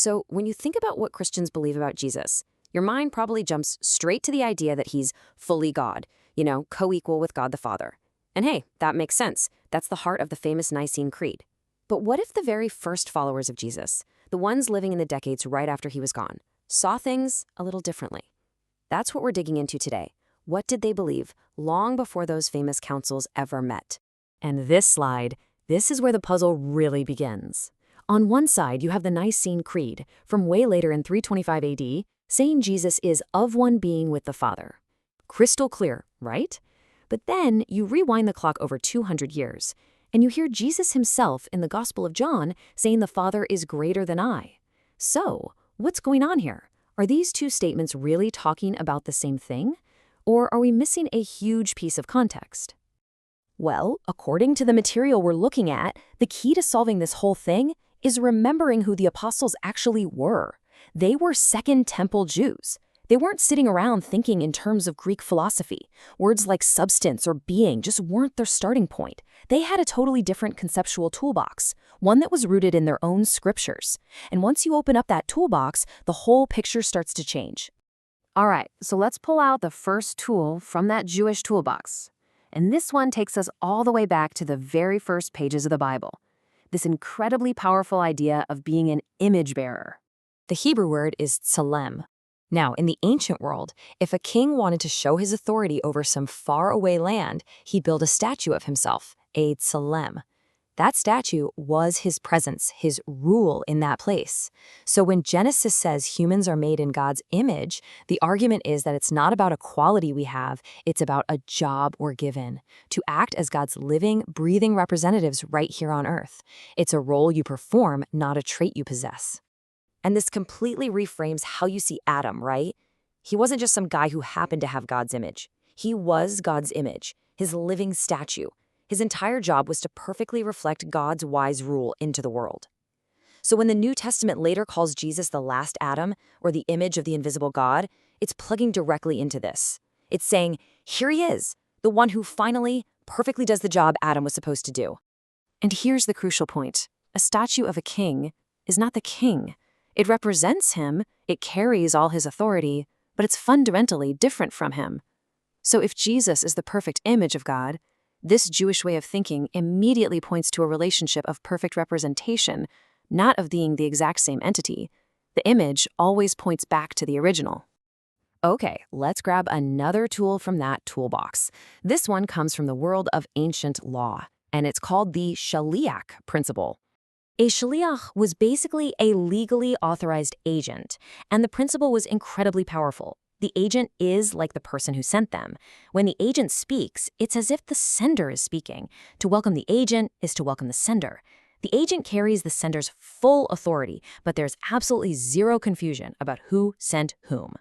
So when you think about what Christians believe about Jesus, your mind probably jumps straight to the idea that he's fully God, co-equal with God the Father. And hey, that makes sense. That's the heart of the famous Nicene Creed. But what if the very first followers of Jesus, the ones living in the decades right after he was gone, saw things a little differently? That's what we're digging into today. What did they believe long before those famous councils ever met? And this is where the puzzle really begins. On one side, you have the Nicene Creed, from way later in 325 AD, saying Jesus is of one being with the Father. Crystal clear, right? But then you rewind the clock over 200 years, and you hear Jesus himself in the Gospel of John saying the Father is greater than I. So, what's going on here? Are these two statements really talking about the same thing? Or are we missing a huge piece of context? Well, according to the material we're looking at, the key to solving this whole thing is remembering who the apostles actually were. They were Second Temple Jews. They weren't sitting around thinking in terms of Greek philosophy. Words like substance or being just weren't their starting point. They had a totally different conceptual toolbox, one that was rooted in their own scriptures. And once you open up that toolbox, the whole picture starts to change. All right, so let's pull out the first tool from that Jewish toolbox. And this one takes us all the way back to the very first pages of the Bible. This incredibly powerful idea of being an image bearer. The Hebrew word is tselem. Now, in the ancient world, if a king wanted to show his authority over some faraway land, he'd build a statue of himself, a tselem. That statue was his presence, his rule in that place. So when Genesis says humans are made in God's image, the argument is that it's not about a quality we have, it's about a job we're given, to act as God's living, breathing representatives right here on earth. It's a role you perform, not a trait you possess. And this completely reframes how you see Adam, right? He wasn't just some guy who happened to have God's image. He was God's image, his living statue. His entire job was to perfectly reflect God's wise rule into the world. So when the New Testament later calls Jesus the last Adam, or the image of the invisible God, it's plugging directly into this. It's saying, here he is, the one who finally, perfectly does the job Adam was supposed to do. And here's the crucial point. A statue of a king is not the king. It represents him, it carries all his authority, but it's fundamentally different from him. So if Jesus is the perfect image of God, this Jewish way of thinking immediately points to a relationship of perfect representation, not of being the exact same entity. The image always points back to the original. Okay, let's grab another tool from that toolbox. This one comes from the world of ancient law, and it's called the Shaliach Principle. A Shaliach was basically a legally authorized agent, and the principle was incredibly powerful. The agent is like the person who sent them. When the agent speaks, it's as if the sender is speaking. To welcome the agent is to welcome the sender. The agent carries the sender's full authority, but there's absolutely zero confusion about who sent whom.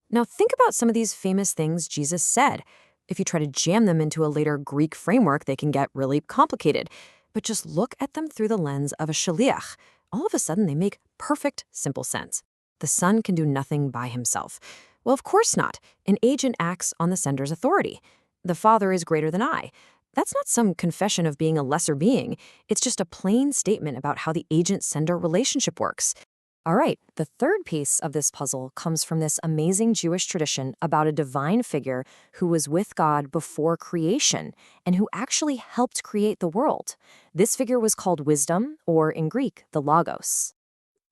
Now think about some of these famous things Jesus said. If you try to jam them into a later Greek framework, they can get really complicated. But just look at them through the lens of a shaliach. All of a sudden, they make perfect, simple sense. The son can do nothing by himself. Well, of course not. An agent acts on the sender's authority. The Father is greater than I. That's not some confession of being a lesser being. It's just a plain statement about how the agent-sender relationship works. All right, the third piece of this puzzle comes from this amazing Jewish tradition about a divine figure who was with God before creation and who actually helped create the world. This figure was called wisdom, or in Greek, the Logos.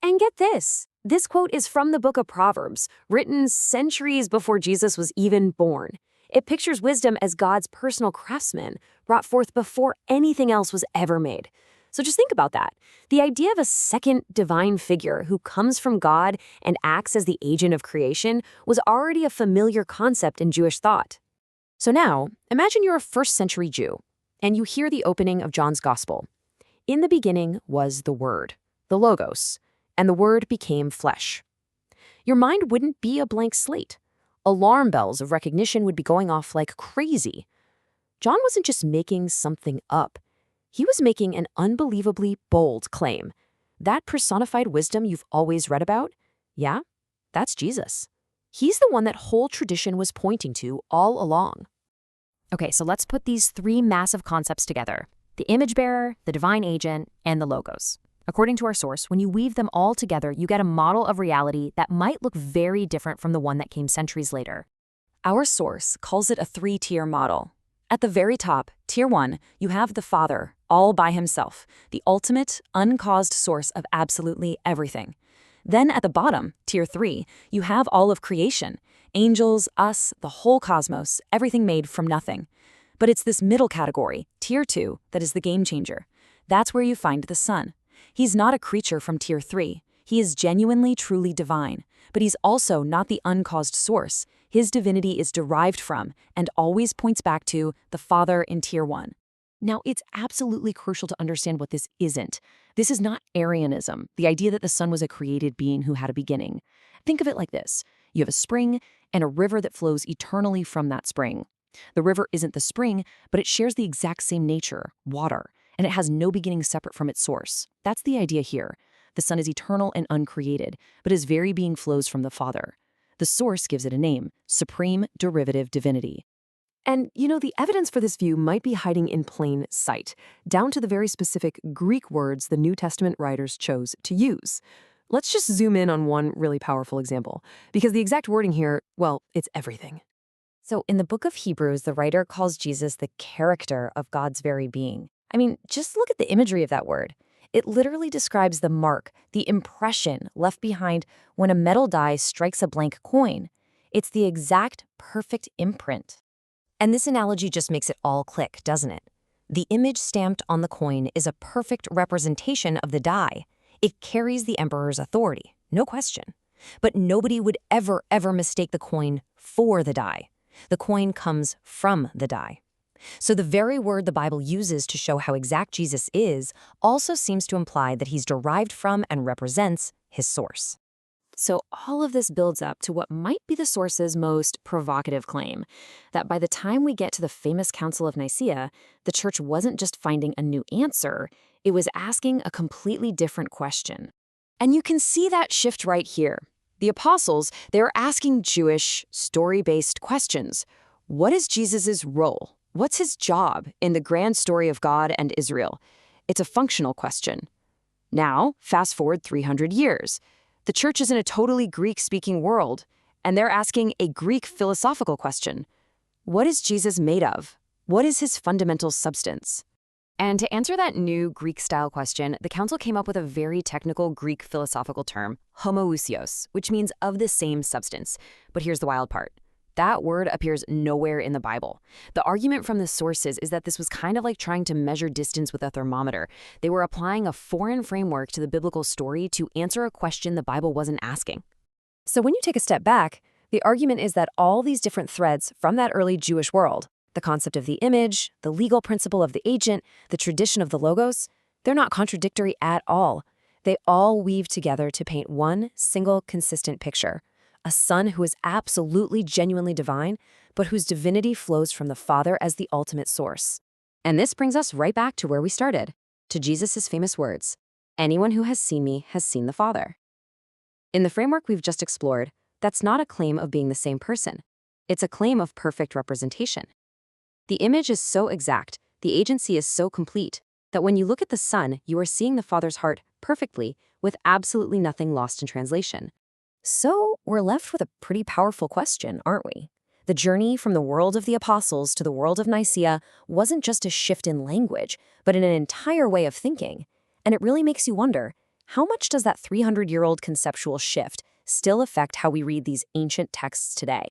And get this. This quote is from the book of Proverbs, written centuries before Jesus was even born. It pictures wisdom as God's personal craftsman, brought forth before anything else was ever made. So just think about that. The idea of a second divine figure who comes from God and acts as the agent of creation was already a familiar concept in Jewish thought. So now, imagine you're a first-century Jew, and you hear the opening of John's Gospel. In the beginning was the Word, the Logos, and the Word became flesh. Your mind wouldn't be a blank slate. Alarm bells of recognition would be going off like crazy. John wasn't just making something up. He was making an unbelievably bold claim. That personified wisdom you've always read about, yeah, that's Jesus. He's the one that whole tradition was pointing to all along. Okay, so let's put these three massive concepts together: the image bearer, the divine agent, and the Logos. According to our source, when you weave them all together, you get a model of reality that might look very different from the one that came centuries later. Our source calls it a three-tier model. At the very top, tier 1, you have the Father, all by himself, the ultimate, uncaused source of absolutely everything. Then at the bottom, tier 3, you have all of creation, angels, us, the whole cosmos, everything made from nothing. But it's this middle category, tier 2, that is the game changer. That's where you find the Son. He's not a creature from tier 3. He is genuinely, truly divine. But he's also not the uncaused source. His divinity is derived from, and always points back to, the Father in tier 1. Now, it's absolutely crucial to understand what this isn't. This is not Arianism, the idea that the Son was a created being who had a beginning. Think of it like this. You have a spring and a river that flows eternally from that spring. The river isn't the spring, but it shares the exact same nature, water, and it has no beginning separate from its source. That's the idea here. The Son is eternal and uncreated, but his very being flows from the Father. The source gives it a name, Supreme Derivative Divinity. And, the evidence for this view might be hiding in plain sight, down to the very specific Greek words the New Testament writers chose to use. Let's just zoom in on one really powerful example, because the exact wording here, well, it's everything. So in the book of Hebrews, the writer calls Jesus the character of God's very being. I mean, just look at the imagery of that word. It literally describes the mark, the impression left behind when a metal die strikes a blank coin. It's the exact perfect imprint. And this analogy just makes it all click, doesn't it? The image stamped on the coin is a perfect representation of the die. It carries the emperor's authority, no question. But nobody would ever mistake the coin for the die. The coin comes from the die. So the very word the Bible uses to show how exact Jesus is also seems to imply that he's derived from and represents his source. So all of this builds up to what might be the source's most provocative claim, that by the time we get to the famous Council of Nicaea, the church wasn't just finding a new answer, it was asking a completely different question. And you can see that shift right here. The apostles, they're asking Jewish, story-based questions. What is Jesus's role? What's his job in the grand story of God and Israel? It's a functional question. Now, fast forward 300 years. The church is in a totally Greek-speaking world, and they're asking a Greek philosophical question. What is Jesus made of? What is his fundamental substance? And to answer that new Greek-style question, the council came up with a very technical Greek philosophical term, homoousios, which means of the same substance. But here's the wild part. That word appears nowhere in the Bible. The argument from the sources is that this was kind of like trying to measure distance with a thermometer. They were applying a foreign framework to the biblical story to answer a question the Bible wasn't asking. So when you take a step back, the argument is that all these different threads from that early Jewish world, the concept of the image, the legal principle of the agent, the tradition of the logos, they're not contradictory at all. They all weave together to paint one single consistent picture. A Son who is absolutely, genuinely divine, but whose divinity flows from the Father as the ultimate source. And this brings us right back to where we started, to Jesus' famous words, "Anyone who has seen me has seen the Father." In the framework we've just explored, that's not a claim of being the same person. It's a claim of perfect representation. The image is so exact, the agency is so complete, that when you look at the Son, you are seeing the Father's heart perfectly, with absolutely nothing lost in translation. So we're left with a pretty powerful question, aren't we? The journey from the world of the apostles to the world of Nicaea wasn't just a shift in language, but in an entire way of thinking. And it really makes you wonder, how much does that 300-year-old conceptual shift still affect how we read these ancient texts today?